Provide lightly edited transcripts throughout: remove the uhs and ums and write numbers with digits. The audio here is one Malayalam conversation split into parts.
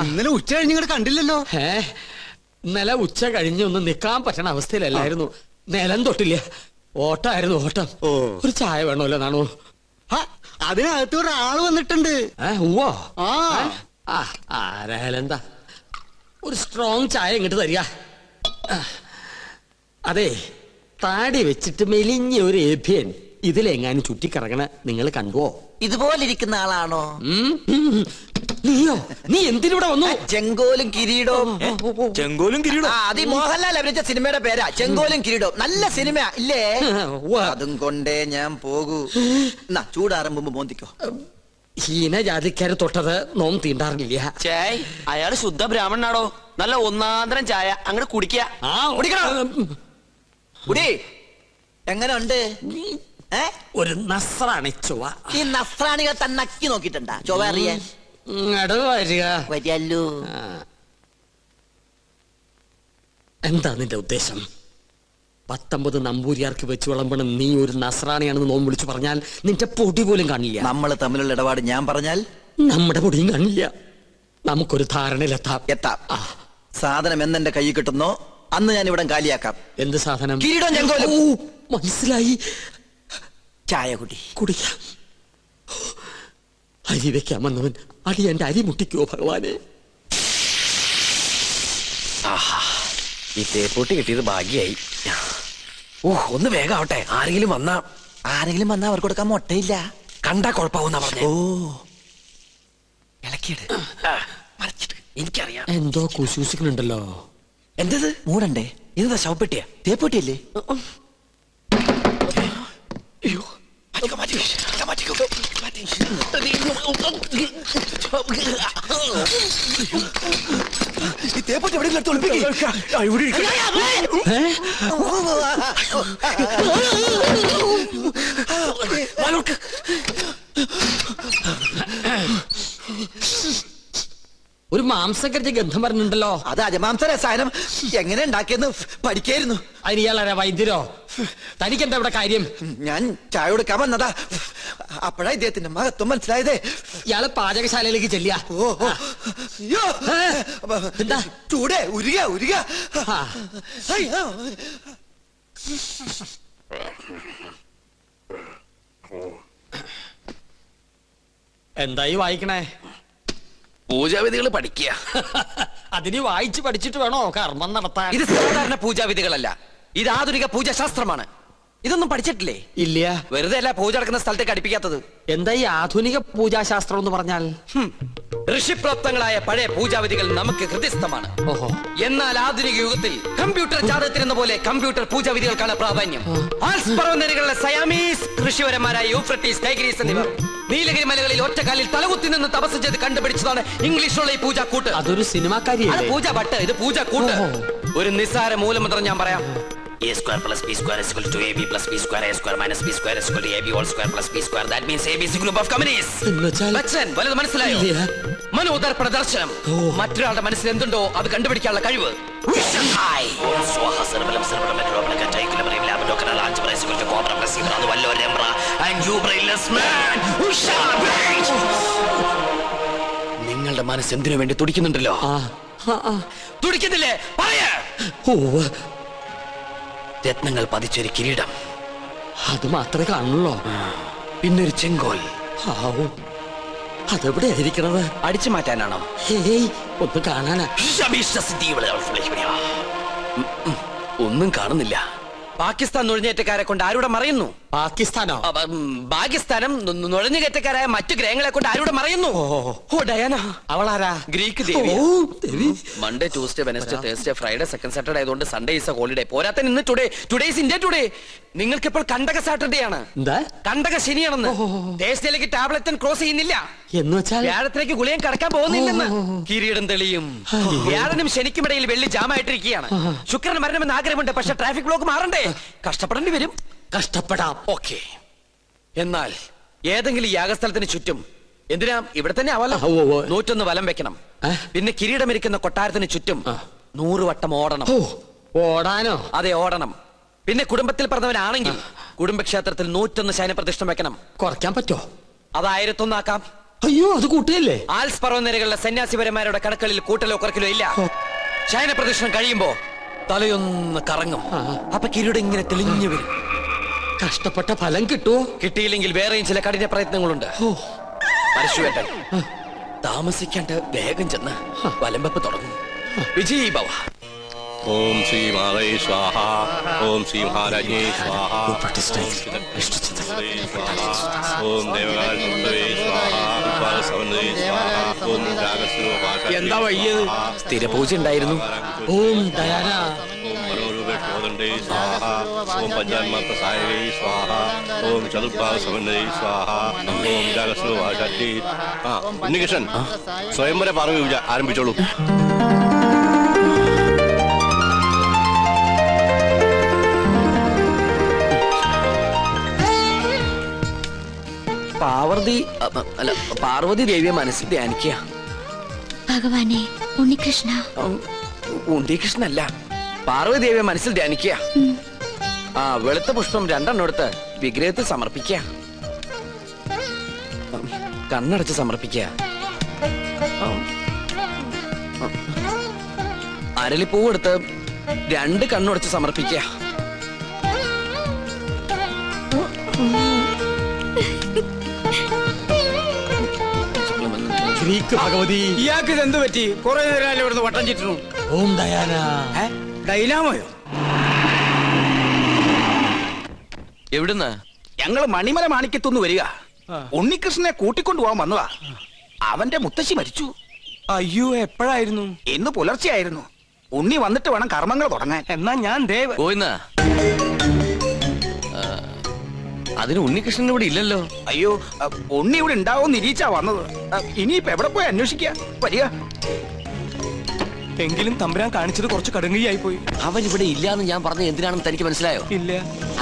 ഇന്നലെ ഉച്ച കഴിഞ്ഞ് ഇങ്ങോട്ട് കണ്ടില്ലല്ലോ. ഇന്നലെ ഉച്ച കഴിഞ്ഞൊന്നും നിക്കാൻ പറ്റണ അവസ്ഥയിലല്ലായിരുന്നു. നിലം തൊട്ടില്ല, ഓട്ടമായിരുന്നു ഓട്ടം. ഒരു ചായ വേണമല്ലോ നാണു? അതിനകത്ത് ഒരാള് വന്നിട്ടുണ്ട്. ആരായാലും എന്താ, ഒരു സ്ട്രോങ് ചായ ഇങ്ങോട്ട് തരിക. അതെ, താടി വെച്ചിട്ട് മെലിഞ്ഞ ഒരു ഏഭ്യൻ ഇതിലെങ്ങാനും ചുറ്റിക്കറങ്ങണ നിങ്ങൾ കണ്ടുവോ? ഇതുപോലിരിക്കുന്ന ആളാണോ? നീയോ? നീ എന്തിനൂടെ വന്നു? ചെങ്കോലും കിരീടവും. ചെങ്കോലും കിരീടവും അത് മോഹൻലാൽ അഭിനയിച്ച സിനിമയുടെ പേരാ, ചെങ്കോലും കിരീടവും. നല്ല സിനിമ ഇല്ലേ? അതും കൊണ്ടേ ഞാൻ പോകൂ. ചൂടാറുമ്പോ മോന്തിക്കോ. ഹീനജാതിക്കാര് തൊട്ടത് നോം തീണ്ടാറില്ല. ചേയ്, അയാള് ശുദ്ധ ബ്രാഹ്മണനാടോ. നല്ല ഒന്നാന്തരം ചായ അങ്ങോട്ട് കുടിക്കുക. എങ്ങനെ ഉണ്ട്? ഒരു നസ്രാണി ചൊവ്വ. ഈ നസ്രാണികൾ തന്നെ നക്കി നോക്കിട്ടുണ്ടാ ചൊവ്വ അറിയാൻ? വരികല്ലോ. എന്താ നിന്റെ ഉദ്ദേശം? 19 നമ്പൂരിയാർക്ക് വെച്ച് വിളമ്പണം നീ ഒരു നസ്രാണിയാണെന്ന് നോം വിളിച്ചു പറഞ്ഞാൽ നിന്റെ പൊടി പോലും കാണില്ല. നമ്മൾ തമ്മിലുള്ള ഇടപാട് ഞാൻ പറഞ്ഞാൽ നമ്മുടെ പൊടിയും കാണില്ല. നമുക്കൊരു ധാരണയിലെത്താം. സാധനം എന്നെന്റെ കൈ കിട്ടുന്നോ അന്ന് ഞാൻ ഇവിടെ കാലിയാക്കാം. എന്ത് സാധനം? കിരീടം ചെങ്കോലും. മനസ്സിലായി. ചായ കുടിക്കാം. അരി വെക്കാൻ വന്നവൻ അടി എന്റെ അരി മുട്ടിക്കോ ഭഗവാനെ. ഈ തേപ്പൂട്ടി കിട്ടിയത് ഭാഗ്യായി. ഒന്ന് വേഗം ആവട്ടെ. ആരെങ്കിലും വന്നാ അവർക്ക് കൊടുക്കാൻ മുട്ടയില്ല. കണ്ടാ കുഴപ്പാവുന്ന പറഞ്ഞു. ഇളക്കിയിട്ട് മറിച്ചിട്ട് എനിക്കറിയാം. എന്തോ കുശൂസിക്കുന്നുണ്ടല്ലോ. എന്തത്? മൂടണ്ടേ? ഇതെന്താ ശവപ്പെട്ടിയാ? തേപ്പൂട്ടിയല്ലേ? ഈ തേപ്പൂട്ടി എവിടെ ഒരു മാംസക്കരച്ച് ഗന്ധം പറഞ്ഞിട്ടുണ്ടല്ലോ. അത് അജമാംസ രസായനം എങ്ങനെ ഉണ്ടാക്കിയെന്ന് പഠിക്കായിരുന്നു. അതിയാളാരാ? വൈദ്യരോ? തനിക്കെന്താ ഇവിടെ കാര്യം? ഞാൻ ചായ കൊടുക്കാൻ വന്നതാ. അപ്പോഴാ ഇദ്ദേഹത്തിന്റെ മഹത്വം മനസ്സിലായതേ. ഇയാള് പാചകശാലയിലേക്ക് ചെല്ലിയ. എന്താ ചൂടേ? ഉരുക. എന്തായി വായിക്കണേ? പൂജാവിധികൾ പഠിക്കുക. അതിന് വായിച്ച് പഠിച്ചിട്ട് വേണോ കർമ്മം നടത്താൻ? ഇത് സാധാരണ പൂജാവിധികളല്ല, ഇത് ആധുനിക പൂജാശാസ്ത്രമാണ്. ഇതൊന്നും പഠിച്ചിട്ടില്ലേ? ഇല്ല. വെറുതെ അല്ല പൂജ നടക്കുന്ന സ്ഥലത്തേക്ക് അടുപ്പിക്കാത്തത്. എന്താ ഈ ആധുനിക പൂജാശാസ്ത്രം എന്ന് പറഞ്ഞാൽ? ഋഷിപ്രോക്തങ്ങളായ പഴയ പൂജാവിധികൾ നമുക്ക് ഹൃദയസ്ഥമാണ്. എന്നാൽ ആധുനിക യുഗത്തിൽ കമ്പ്യൂട്ടർ ജാതകത്തിനെന്ന പോലെ കമ്പ്യൂട്ടർ പൂജാവിധികൾക്കാണ് പ്രാധാന്യം. ആൽസ് പർവ്വതനിരകളിലെ സയാമീസ് ഋഷിവരന്മാരായ യൂഫ്രട്ടീസ്, ടൈഗ്രീസ് എന്നിവർ നീലഗിരി മലകളിൽ ഒറ്റക്കാലിൽ തലകുത്തി നിന്ന് തപസ് ചെയ്ത് കണ്ടുപിടിച്ചതാണ് ഇംഗ്ലീഷിലുള്ള ഈ പൂജാക്കൂട്ട്. അതൊരു സിനിമാക്കാരിയല്ലേ? പൂജ ഭട്ട്, ഇത് പൂജാക്കൂട്ട്. ഒരു നിസ്സാര മൂലമന്ത്രം ഞാൻ പറയാം. A square plus b square is equal to ab plus b square, a square minus b square is equal to ab whole square plus b square. That means ABC group of companies. Bachchan, വലുത് മനസ്സിലായോ? മനോദർപ്പണ ദർശനം. മറ്റൊരാളുടെ മനസ്സിൽ എന്തുണ്ടോ അത് കണ്ടുപിടിക്കാനുള്ള കഴിവ്. നിങ്ങളുടെ മനസ്സ് എന്തിനു വേണ്ടി തുടിക്കുന്നുണ്ടല്ലോ? തുടിക്കുന്നില്ലേ? പറയാ. രത്നങ്ങൾ പതിച്ചൊരു കിരീടം, അത് മാത്രമേ കാണുള്ളൂ. പിന്നൊരു ചെങ്കോൽ. അതെവിടെയായിരിക്കണത്? അടിച്ചു മാറ്റാനാണോ? ഒന്ന് കാണാനാ. ഒന്നും കാണുന്നില്ല. പാകിസ്ഥാൻ നുഴഞ്ഞേറ്റക്കാരെ കൊണ്ട് ആരുടെ മറയുന്നു? പാകിസ്ഥാനോ? പാകിസ്ഥാനം നുഴഞ്ഞുകയറ്റക്കാരായ മറ്റു ഗ്രഹങ്ങളെ കൊണ്ട് ആരുടെ മറയുന്നു? ഓ ഡയാന. അവളാരാ? ഗ്രീക്ക് ദേവി. Monday, Tuesday, Wednesday, Thursday, Friday, second Saturday ആയതുകൊണ്ട് സൺഡേ ഈസ് എ ഹോളിഡേ. പോരാത്തൻ ഇന്ന് ടുഡേ ഈസ് ഇന്ത്യ ടുഡേ. നിങ്ങൾക്കിപ്പോൾ കണ്ടക സാറ്റർഡേ ആണ്. കണ്ടക ശനിയാണെന്ന്. തേഴ്സ്ഡേയിലേക്ക് ടാബ്ലറ്റ് ക്രോസ് ചെയ്യുന്നില്ല എന്ന് വെച്ചാൽ വ്യാഴത്തിലേക്ക് ഗുളിയം കടക്കാൻ പോകുന്നില്ലെന്ന്. കിരീടം തെളിയും. വ്യാഴനും ശനിക്കുമിടയിൽ വെള്ളി ജാമായിട്ടിരിക്കുകയാണ്. ശുക്രന് മരണമെന്ന് ആഗ്രഹമുണ്ട്, പക്ഷെ ട്രാഫിക് ബ്ലോക്ക് മാറണ്ടേ? കഷ്ടപ്പെടേണ്ടി വരും. കഷ്ടപ്പെടാം. ഓക്കെ. എന്നാൽ ഏതെങ്കിലും യാഗസ്ഥലത്തിന് ചുറ്റും, എന്തിനാ ഇവിടെ തന്നെ ആവല്ലോ, 101 വലം വെക്കണം. പിന്നെ കിരീടമിരിക്കുന്ന കൊട്ടാരത്തിന് ചുറ്റും 100 വട്ടം ഓടണം. ഓടാനോ? അതെ, ഓടണം. പിന്നെ കുടുംബത്തിൽ പറഞ്ഞവനാണെങ്കിൽ കുടുംബക്ഷേത്രത്തിൽ 101 ശയനപ്രതിഷ്ഠം വെക്കണം. കുറയ്ക്കാൻ പറ്റോ? അത് 1001 ആക്കാം. അയ്യോ അത് കൂട്ടുകയല്ലേ? ആൽസ് പർവ്വതനിരകളിലെ സന്യാസിപരന്മാരുടെ കണക്കുകളിൽ കൂട്ടലോ കുറക്കലോ ഇല്ല. ശയന പ്രദക്ഷിണം കഴിയുമ്പോ തലയൊന്ന് കറങ്ങും. അപ്പൊ കിരീടം ഇങ്ങനെ തെളിഞ്ഞു വരും. കഷ്ടപ്പെട്ട ഫലം കിട്ടുമോ? കിട്ടിയില്ലെങ്കിൽ വേറെയും ചില കഠിന പ്രയത്നങ്ങളുണ്ട്. പരശുവേട്ടൻ താമസിക്കാണ്ട് വേഗം ചെന്ന് വലമ്പപ്പ് തുടങ്ങും. വിജയ് ഭവ. ഓം ശ്രീ മാതേ സ്വാഹ. ഓം ശ്രീ മഹാരാജേ സ്വാഹ. ഓം ദേവകാലേ സ്വാഹ. ഉപാസവനേ സ്വാഹ. ഓം രാഗസ്വരൂപാശ. എന്താ വയ്യത്? സ്ഥിരപൂജ ഉണ്ടായിരുന്നു. ഓം ദയാന. ഓം മനോരൂപേ സ്വാഹ. ഓം പഞ്ചാന്മാത്രസായേ സ്വാഹ. ഓം ചതുർഭാഗസവനേ സ്വാഹ. ഓം രാഗസ്വരൂപാശ. ഉണ്ണികൃഷ്ണൻ സ്വയംവര പാർവ്വ പൂജ ആരംഭിച്ചോളൂ. പാർവതി ദേവിയെ മനസ്സിൽ ധ്യാനിക്കുക. ഭഗവാനെ ഉണ്ണികൃഷ്ണ. ഉണ്ണികൃഷ്ണനല്ല, പാർവതി ദേവിയെ മനസ്സിൽ ധ്യാനിക്കുക. വെളുത്ത പുഷ്പം 2 എടുത്ത് വിഗ്രഹത്തിൽ സമർപ്പിക്കുക. കണ്ണടച്ച് സമർപ്പിക്കുക. അരളിപ്പൂവ് എടുത്ത് 2 കണ്ണുടച്ച് സമർപ്പിക്കുക. ഭഗവതി. ഇയാൾക്ക് ഇതെന്ത് പറ്റി? കുറെ നേരം ഇവിടുന്ന് വട്ടം ചുറ്റുന്നു. ഓം ദയാന. ഡൈനാമോയോ? എവിടുന്ന്? ഞങ്ങള് മണിമല മാണിക്കത്തുനിന്ന് വരിക. ഉണ്ണികൃഷ്ണനെ കൂട്ടിക്കൊണ്ടു പോകാൻ വന്നതാ. അവന്റെ മുത്തശ്ശി മരിച്ചു. അയ്യോ, എപ്പോഴായിരുന്നു? ഇന്ന് പുലർച്ചെയായിരുന്നു. ഉണ്ണി വന്നിട്ട് വേണം കർമ്മങ്ങൾ തുടങ്ങാൻ. എന്നാ ഞാൻ ദേവ്. പോയിന്ന്. അതിന് ഉണ്ണികൃഷ്ണൻ ഇവിടെ ഇല്ലല്ലോ. അയ്യോ, ഉണ്ണി ഇവിടെ ഉണ്ടാവും നിരീച്ചാ വന്നത്. ഇനിയിപ്പോ എവിടെ പോയി അന്വേഷിക്കുക? വരിക. എങ്കിലും തമ്പുരാൻ കാണിച്ചത് കുറച്ച് കടുങ്കയായി പോയി. അവൻ ഇവിടെ ഇല്ലാന്ന് ഞാൻ പറഞ്ഞത് എന്തിനാണെന്ന് തനിക്ക് മനസ്സിലായോ? ഇല്ല.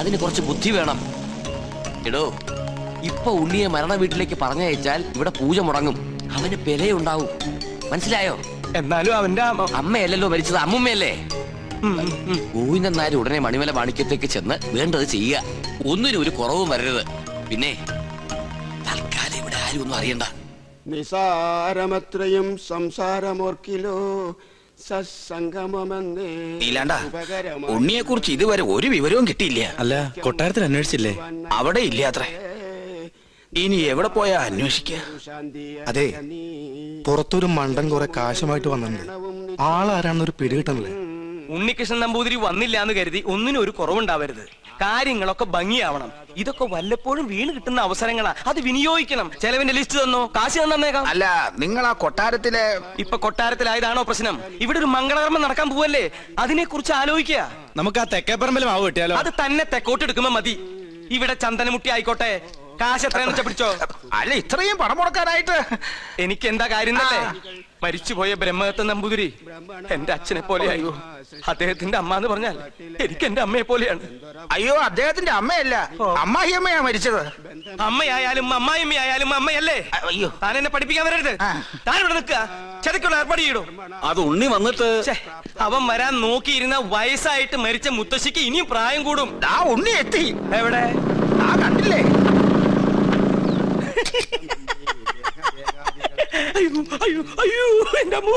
അതിന് കുറച്ച് ബുദ്ധി വേണം. എടോ, ഇപ്പൊ ഉണ്ണിയെ മരണ വീട്ടിലേക്ക് പറഞ്ഞയച്ചാൽ ഇവിടെ പൂജ മുടങ്ങും. അവന് പെലയുണ്ടാവും. മനസ്സിലായോ? എന്നാലും അവന്റെ അമ്മയല്ലല്ലോ മരിച്ചത്, അമ്മുമ്മയല്ലേ? ഗോവിന്ദൻ നായർ ഉടനെ മണിമല മാണിക്യത്തേക്ക് ചെന്ന് വേണ്ടത് ചെയ്യുക. ഒന്നിനും ഒരു കുറവും വരരുത്. പിന്നെ തൽക്കാലം ഇവിടെ ആരും ഒന്നും അറിയണ്ട. നിസാരമത്രയും സംസാരമോർക്കിലോ സത്സംഗമമെന്നേ. നീലാണ്ട, ഉണ്ണിയെ കുറിച്ച് ഇതുവരെ ഒരു വിവരവും കിട്ടിയില്ല. അല്ല, കൊട്ടാരത്തിൽ അന്വേഷിച്ചില്ലേ? അവിടെ ഇല്ല അത്രേ. ഇനി എവിടെ പോയാ അന്വേഷിക്ക? അതെ, പുറത്തൊരു മണ്ടൻ കുറെ കാശുമായിട്ട് വന്നിട്ടുണ്ട്. ആളാരാണെന്നൊരു പിടികിട്ടണല്ലേ. ഉണ്ണികൃഷ്ണൻ നമ്പൂതിരി വന്നില്ല എന്ന് കരുതി ഒന്നിനും ഒരു കുറവുണ്ടാവരുത്. കാര്യങ്ങളൊക്കെ ഭംഗിയാവണം. ഇതൊക്കെ വല്ലപ്പോഴും വീണ് കിട്ടുന്ന അവസരങ്ങളാ, അത് വിനിയോഗിക്കണം. ചെലവിന്റെ ലിസ്റ്റ് തന്നോ, കാശ് തന്നേക്കാം. അല്ല, നിങ്ങൾ ആ കൊട്ടാരത്തിലെ ഇപ്പൊ കൊട്ടാരത്തിലായതാണോ പ്രശ്നം? ഇവിടെ ഒരു മംഗളകർമ്മം നടക്കാൻ പോവല്ലേ, അതിനെ കുറിച്ച് ആലോചിക്കുക. നമുക്ക് ആ തെക്കേപ്പറമ്പിൽ മാവ് കിട്ടിയാലോ? അത് തന്നെ തെക്കോട്ടെടുക്കുമ്പോ മതി. ഇവിടെ ചന്ദനമുട്ടി ആയിക്കോട്ടെ. കാശ് എത്രയാന്ന് വെച്ചാ പിടിച്ചോ. അല്ല, ഇത്രയും പണം മുടക്കാനായിട്ട് എനിക്ക് എന്താ കാര്യം എന്നല്ലേ? മരിച്ചുപോയ ബ്രഹ്മദത്ത നമ്പൂതിരി എന്റെ അച്ഛനെ പോലെയായി. അദ്ദേഹത്തിന്റെ അമ്മ എന്ന് പറഞ്ഞാൽ എനിക്ക് എന്റെ അമ്മയെ പോലെയാണ്. അയ്യോ, അദ്ദേഹത്തിന്റെ അമ്മയല്ല, അമ്മായിയമ്മയാ മരിച്ചത്. അമ്മയായാലും അമ്മായിമ്മയായാലും അമ്മയല്ലേ? അയ്യോ, താൻ എന്നെ പഠിപ്പിക്കാൻ വരരുത്. താൻ ഇവിടെ നിൽക്കുക, ചതക്കുള്ള ഏർപ്പാട് ചെയ്യടോ. അത് ഉണ്ണി വന്നിട്ട് അവൻ വരാൻ നോക്കിയിരുന്ന വയസ്സായിട്ട് മരിച്ച മുത്തശ്ശിക്ക് ഇനിയും പ്രായം കൂടും. ആ ഉണ്ണി എത്തി. എവിടെ? ആ കണ്ടില്ലേ? അയ്യോ അയ്യോ അയ്യോ, എന്റെ അമ്മോ.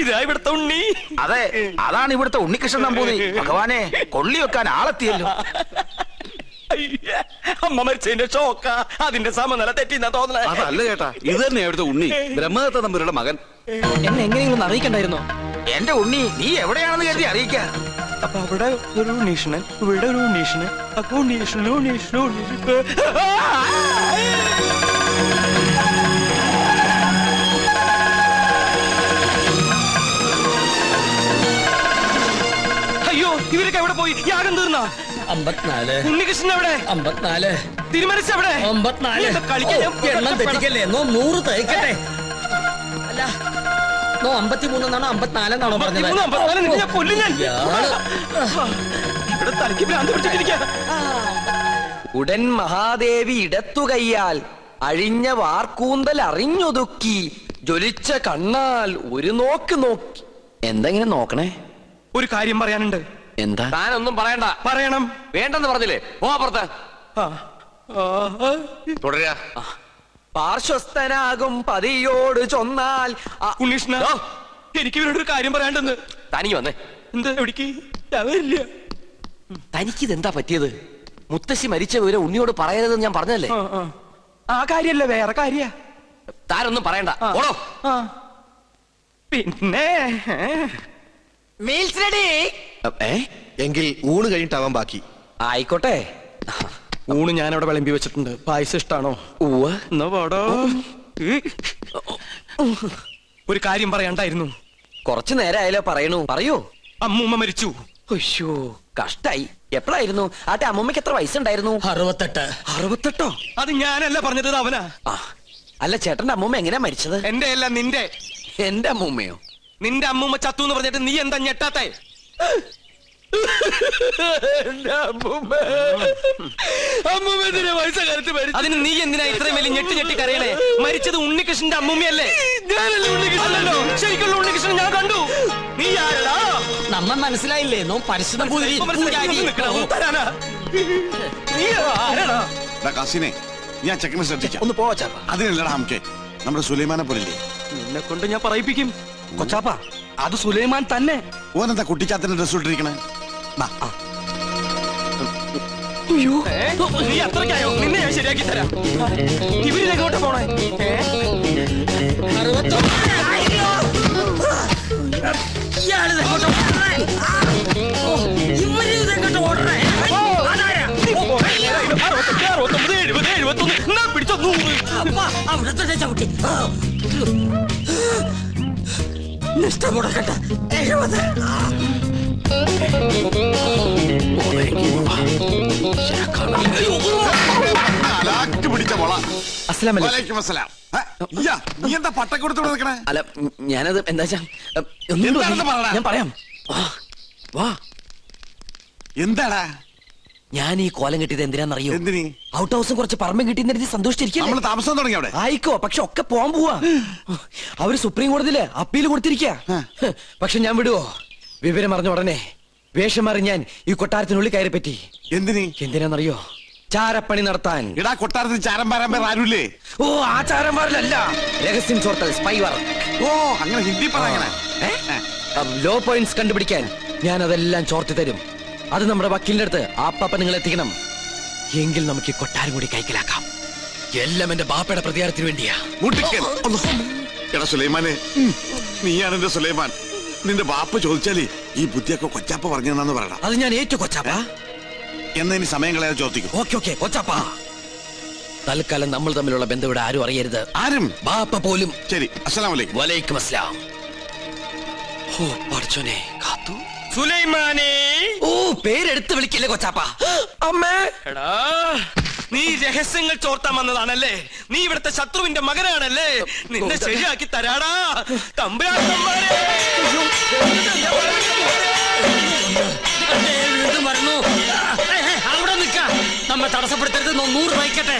ഇതാ ഇവിടുത്തെ ഉണ്ണി. അതെ, അതാണ് ഇവിടുത്തെ ഉണ്ണികൃഷ്ണൻ നമ്പൂതിരി. ഭഗവാനെ, കൊള്ളി വെക്കാൻ ആളെത്തിയല്ലോ. അയ്യ, അമ്മ മരിച്ചതിന്റെ ഷോക്ക, അതിന്റെ സമനില തെറ്റിന്നാ തോന്നണേ. അതല്ല ചേട്ടാ, ഇത് തന്നെ ഇവിടുത്തെ ഉണ്ണി, ബ്രഹ്മദത്ത നമ്പൂതിരിയുടെ മകൻ. എന്നെ എങ്ങനെയെങ്കിലും അറിയിക്കണ്ടായിരുന്നോ? എന്റെ ഉണ്ണി, നീ എവിടെയാണെന്ന് കരുതി അറിയിക്ക. അപ്പൊ അവിടെ ഒരു ഉണ്ണീഷണൻ, ഇവിടെ ഒരു ഉണ്ണീഷണൻ, അപ്പൊ ഉണ്ണീഷണൻ ഉണ്ണീഷണൻ ഉണ്ണീഷണൻ. അയ്യോ, ഇവരൊക്കെ എവിടെ പോയി? യാഗം തീർന്നാ? 54. ഉണ്ണികൃഷ്ണൻ എവിടെ? 54. തിരുമനസ് എവിടെ? 54. കളിക്കാൻ എണ്ണം തെറ്റിക്കല്ലേ? 100 തയ്ക്കട്ടെ. അല്ല, 53 എന്നാണോ 54 എന്നാണോ പറഞ്ഞത്? ഇവിടെ തലയ്ക്ക് ഭ്രാന്ത് പിടിച്ചിട്ടിരിക്കാ. ഉടൻ മഹാദേവി ഇടത്തു കൈയാൽ അഴിഞ്ഞ വാർക്കൂന്തൽ അറിഞ്ഞൊതുക്കി ജ്വലിച്ച കണ്ണാൽ ഒരു നോക്ക് നോക്കി. എന്തെങ്ങനെ നോക്കണേ? ഒരു കാര്യം പറയാനുണ്ട്. എന്താ? താനൊന്നും പറയണ്ട. പറയണം. വേണ്ടെന്ന് പറഞ്ഞില്ലേ? പോ അപ്പുറത്ത്. തുടരാ. പാർശ്വസ്ഥനാകും പതിയോട് ചൊന്നാൽ ഉണ്ണീഷ്ണ എനിക്ക് ഇവരോട് ഒരു കാര്യം പറയാണ്ടെന്ന്. തനിക്ക് വന്നേ. എന്താ എവിടേക്ക്? ഞാൻ വരില്ല. തനിക്കിതെന്താ പറ്റിയത്? മുത്തശ്ശി മരിച്ച വിവരം ഉണ്ണിയോട് പറയരുതെന്ന് ഞാൻ പറഞ്ഞല്ലേ. ആ കാര്യല്ല, വേറെ കാര്യ. താരൊന്നും പറയണ്ട. ഓടോ. പിന്നെ മീൽസ് റെഡി. എങ്കിൽ ഊണ് കഴിഞ്ഞിട്ടാവാൻ ബാക്കി. ആയിക്കോട്ടെ. ഊണ് ഞാൻ അവിടെ വിളമ്പി വെച്ചിട്ടുണ്ട്. പായസം ഇഷ്ടാണോ? എന്നാ പാടോ. ഒരു കാര്യം പറയണ്ടായിരുന്നു. കുറച്ചു നേരമായാലോ പറയൂ. അമ്മൂമ്മ മരിച്ചു. അയ്യോ കഷ്ടായി. എപ്പോഴായിരുന്നു? ആട്ടെ അമ്മൂമ്മക്ക് എത്ര വയസ്സുണ്ടായിരുന്നു? 68. 68. അത് ഞാനല്ല പറഞ്ഞത്, ഇത് അവനാ. അല്ല ചേട്ടന്റെ അമ്മൂമ്മ എങ്ങനെയാ മരിച്ചത്? എന്റെ അല്ല, നിന്റെ. എന്റെ അമ്മൂമ്മയോ? നിന്റെ അമ്മൂമ്മ ചത്തു എന്ന് പറഞ്ഞിട്ട് നീ എന്താ ഞെട്ടാത്തെ? അതിന് നീ എന്തിനാ ഇത്രയും വലിയ ഞെട്ടി കരയണേ? മരിച്ചത് ഉണ്ണികൃഷ്ണന്റെ അമ്മൂമ്മയല്ലേ? അല്ലല്ലോ, ശരിക്കുള്ള ഉണ്ണികൃഷ്ണൻ ഞാൻ കണ്ടു. നീ ആരടാ? നമ്മ മനസ്സിലായില്ലേ? നോ പരിശുദ്ധ പൂജാരി. തരാനാ? നീ ആരടാ? കസിനെ ഞാൻ ചെക്കനെ ശ്രദ്ധിക്കാം. ഒന്ന് പോവാ ചാപ്പ. അതിനല്ലടാ നമുക്ക് നമ്മുടെ സുലൈമാനെ പോലില്ലേ. നിന്നെ കൊണ്ട് ഞാൻ പറയിപ്പിക്കും. കൊച്ചാപ്പ, അത് സുലൈമാൻ തന്നെ. ഓനെന്താ കുട്ടിച്ചാത്തന്റെ ഡ്രസ് ഇട്ടിരിക്കണേ? നീ അത്രയ്ക്കായോ? നിന്നെ ഞാൻ ശരിയാക്കി തരാം. ഇവരിലെങ്ങോട്ട് പോണേ? പിടിച്ചോ 100. പിടിച്ച മോള. അസ്സലാമു അലൈക്കും. വലൈക്കും അസ്സലാം. നീ എന്താ പട്ടക്കൊടുത്തോടെ നിൽക്കണേ? അല്ല ഞാനത് എന്താ എന്താണെന്ന് പറയടാ. ഞാൻ പറയാം. വാ. എന്താടാ ഞാൻ ഈ കോലം കെട്ടിയത് എന്തിനാന്നറിയോ? എന്തിനി? ഔട്ട് ഹൗസും കുറച്ച് പറമ്പും കിട്ടിയെന്ന് സന്തോഷിച്ചിരിക്കും. നമ്മള് താമസം തുടങ്ങി അവിടെ. ആയിക്കോ, പക്ഷെ ഒക്കെ പോവാൻ പോവാ. അവര് സുപ്രീം കോടതിയില് അപ്പീൽ കൊടുത്തിരിക്കുക. പക്ഷെ ഞാൻ വിടുവോ? വിവരം അറിഞ്ഞ ഉടനെ വേഷം മാറി ഞാൻ ഈ കൊട്ടാരത്തിനുള്ളിൽ കയറി പറ്റി. എന്തിനാന്നറിയോ? ചാരപ്പണി നടത്താൻ. ഇടാ കൊട്ടാരത്തിൽ ചാരം പാരാൻ പേർ ആരുല്ലേ? ഓ ആ ചാരന്മാരിലല്ല, രഹസ്യം ചോർത്തൽ, സ്പൈ വർക്ക്. ഓ അങ്ങനെ ഹിന്ദി പറയണേ. ലോ പോയിന്റ്സ് കണ്ടുപിടിക്കാൻ ഞാൻ അതെല്ലാം ചോർത്തി തരും. അത് നമ്മുടെ വക്കീലിന്റെ അടുത്ത് ആപ്പാപ്പ നിങ്ങൾ എത്തിക്കണം. എങ്കിൽ നമുക്ക് ഈ കൊട്ടാരം കൂടി കൈക്കലാക്കാം. എല്ലാം എന്റെ ബാപ്പയുടെ പ്രതികാരത്തിന് വേണ്ടിയാ. എടാ സുലൈമാനെ, നീയാണ് എന്റെ സുലൈമാൻ. നിന്റെ ബാപ്പ ചോദിച്ചാലേ ഈ ബുദ്ധിയൊക്കെ കൊച്ചാപ്പ പറഞ്ഞെന്നു പറയണം. അത് ഞാൻ ഏറ്റു കൊച്ചാപ്പ. എന്നാ ഇനി സമയം കളയാതെ ചോദിക്കും. ഓക്കെ കൊച്ചാപ്പ. തൽക്കാലം നമ്മൾ തമ്മിലുള്ള ബന്ധം ഇവിടെ ആരും അറിയരുത്. ആരും? ബാപ്പ പോലും. ശരി. അസ്സലാമു അലൈക്കും. വലൈക്കും അസ്സലാം. ഓ പഠിച്ചോനെ കാത്തു. സുലൈമാനെ. ഓ പേരെടുത്ത് വിളിക്കില്ലേ കൊച്ചാപ്പ. അമ്മേ. എടാ, നീ രഹസ്യങ്ങൾ ചോർത്താൻ വന്നതാണല്ലേ? നീ ഇവിടുത്തെ ശത്രുവിന്റെ മകനാണല്ലേ? നിന്നെ ശരിയാക്കി തരാടാ തമ്പുരാക്കന്മാരെ. അവിടെ നിൽക്ക. നമ്മെ തടസ്സപ്പെടുത്തരുത്. 100 വഹിക്കട്ടെ.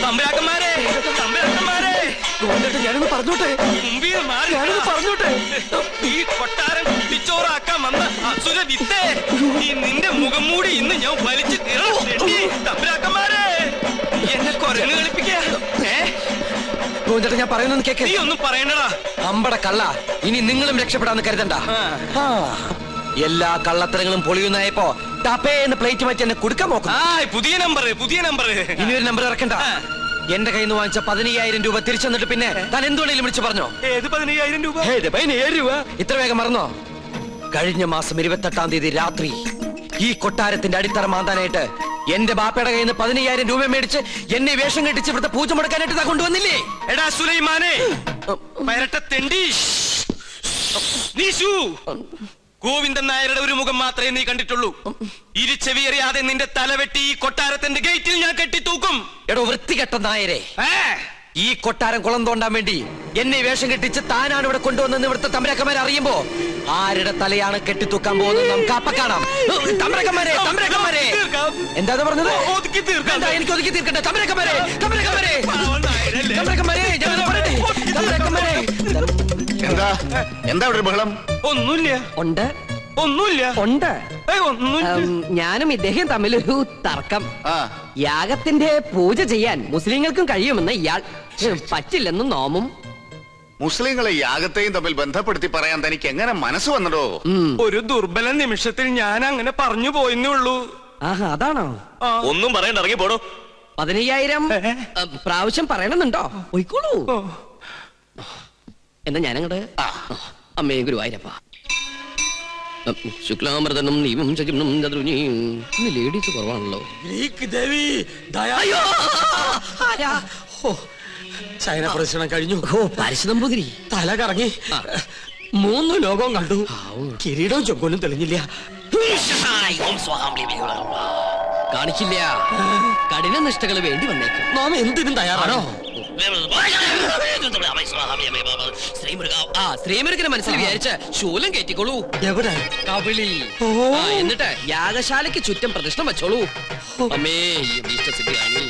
തമ്പുരാക്കന്മാരെ, ഞാനൊന്ന് പറഞ്ഞോട്ടെ. മുമ്പിൽ മാറി പറഞ്ഞോട്ടെ. ഈ കൊട്ടാരം കുട്ടിച്ചോറാക്കാൻ വന്ന അസുര വിത്തേ, ഈ നിന്റെ മുഖം മൂടി ഇന്ന് ഞാൻ വലിച്ചു കീറണം. തമ്പുരാക്കന്മാരെ, എന്നെ കൊരങ്ങ് കളിപ്പിക്കാ. ഞാൻ പറയുന്നത് കേക്ക്. നീ ഒന്നും പറയണ്ടടാ. അമ്പട കള്ള, ഇനി നിങ്ങളും രക്ഷപ്പെടാന്ന് കരുതണ്ട. എല്ലാ കള്ളത്തരങ്ങളും പൊളിയുന്നായപ്പോ ടപ്പേന്ന് പ്ലേറ്റ് മാറ്റി എന്നെ കൊടുക്കാൻ നോക്കും. പുതിയ നമ്പർ. ഇനി ഒരു നമ്പർ ഇറക്കണ്ട. എന്റെ കയ്യിൽ നിന്ന് വാങ്ങിച്ച 15,000 രൂപ തിരിച്ചു തന്നിട്ട് പിന്നെ താൻ എന്തുകൊണ്ടെങ്കിലും വിളിച്ചു പറഞ്ഞോ? ഏത് 15,000 രൂപ? 15,000 രൂപ ഇത്ര വേഗം മറന്നോ? കഴിഞ്ഞ മാസം 28-ാം തീയതി രാത്രി ഈ കൊട്ടാരത്തിന്റെ അടിത്തറ മാന്താനായിട്ട് എന്റെ ബാപ്പയുടെ കയ്യിൽ നിന്ന് 15,000 രൂപ മേടിച്ച് എന്നെ വേഷം കെട്ടിച്ച് ഇവിടുത്തെ പൂജ മുടക്കാനായിട്ട് താ കൊണ്ടുവന്നില്ലേ? എടാ സുലൈമാനെ, പരട്ടത്തെണ്ടി. ഗോവിന്ദൻ നായരുടെ ഒരു മുഖം മാത്രമേ നീ കണ്ടിട്ടുള്ളൂ. ഇരുചെവിയറിയാതെ നിന്റെ തലവെട്ടി ഈ കൊട്ടാരത്തിന്റെ ഗേറ്റിൽ ഞാൻ കെട്ടിത്തൂക്കും. എടോ വൃത്തികെട്ട നായരെ, ഈ കൊട്ടാരം കുളം തോണ്ടാൻ വേണ്ടി എന്നെ വേഷം കെട്ടിച്ച് താനാണ് ഇവിടെ കൊണ്ടുവന്നെന്ന് ഇവിടുത്തെ തമ്പുരാക്കന്മാരെ അറിയുമ്പോ ആരുടെ തലയാണ് കെട്ടിത്തൂക്കാൻ പോകുന്നത് നമുക്ക് അപ്പ കാണാം. തമ്പുരാക്കന്മാരെ, എന്താ പറഞ്ഞത്? എനിക്ക് ഒതുക്കി തീർക്കട്ടെ. തമ്പുരാക്കന്മാരെ, എന്താ ഇവിടെ ബഹളം? ഒന്നുമില്ല. ഉണ്ട്. ഞാനും ഇദ്ദേഹം തമ്മിലൊരു തർക്കം. യാഗത്തിന്റെ പൂജ ചെയ്യാൻ മുസ്ലിങ്ങൾക്കും കഴിയുമെന്ന് ഇയാൾ പറ്റില്ലെന്നും നോമും. മുസ്ലിങ്ങളെ യാഗത്തെയും തമ്മിൽ ബന്ധപ്പെടുത്തി പറയാൻ തനിക്ക് എങ്ങനെ മനസ്സ് വന്നടോ? ഒരു ദുർബല നിമിഷത്തിൽ ഞാൻ അങ്ങനെ പറഞ്ഞു പോയെന്നേ ഉള്ളൂ. ആഹാ, അതാണോ? ഒന്നും പറയണ്ട, ഇറങ്ങി പോടോ. 15,000 പ്രാവശ്യം പറയണമെന്നുണ്ടോ? പോയിക്കോളൂ. എന്നാ ഞാനങ്ങട് അമ്മേ ഗുരുവായൂരപ്പ. ശുക്ലാമൃതനും നീവും ശകിനും ചതുരുനിയും. ഇന്ന് ലേഡീസ് കുറവാണല്ലോ. ഗ്രീക്ക് ദേവി ദയാ. ആരാ? ഓ, ശയന പ്രദർശനം കഴിഞ്ഞു. ഓ, പരശുനമ്പൂതിരി. തല കറങ്ങി 3 ലോകവും കണ്ടു. കിരീടവും ചൊക്കോനും തെളിഞ്ഞില്ല. കാണിക്കില്ല. കഠിന നിഷ്ഠകൾ വേണ്ടി വന്നേക്കും. നാം എന്തിനും തയ്യാറാണോ? ശ്രീമുരുകനെ മനസ്സിൽ വിചാരിച്ച് ശൂലം കയറ്റിക്കോളൂ. എവിടെ? കവിളിൽ. എന്നിട്ട് യാഗശാലയ്ക്ക് ചുറ്റും പ്രതിഷ്ഠ വെച്ചോളൂ. അമ്മേ ഈ അഭീഷ്ടസിദ്ധി കാണി.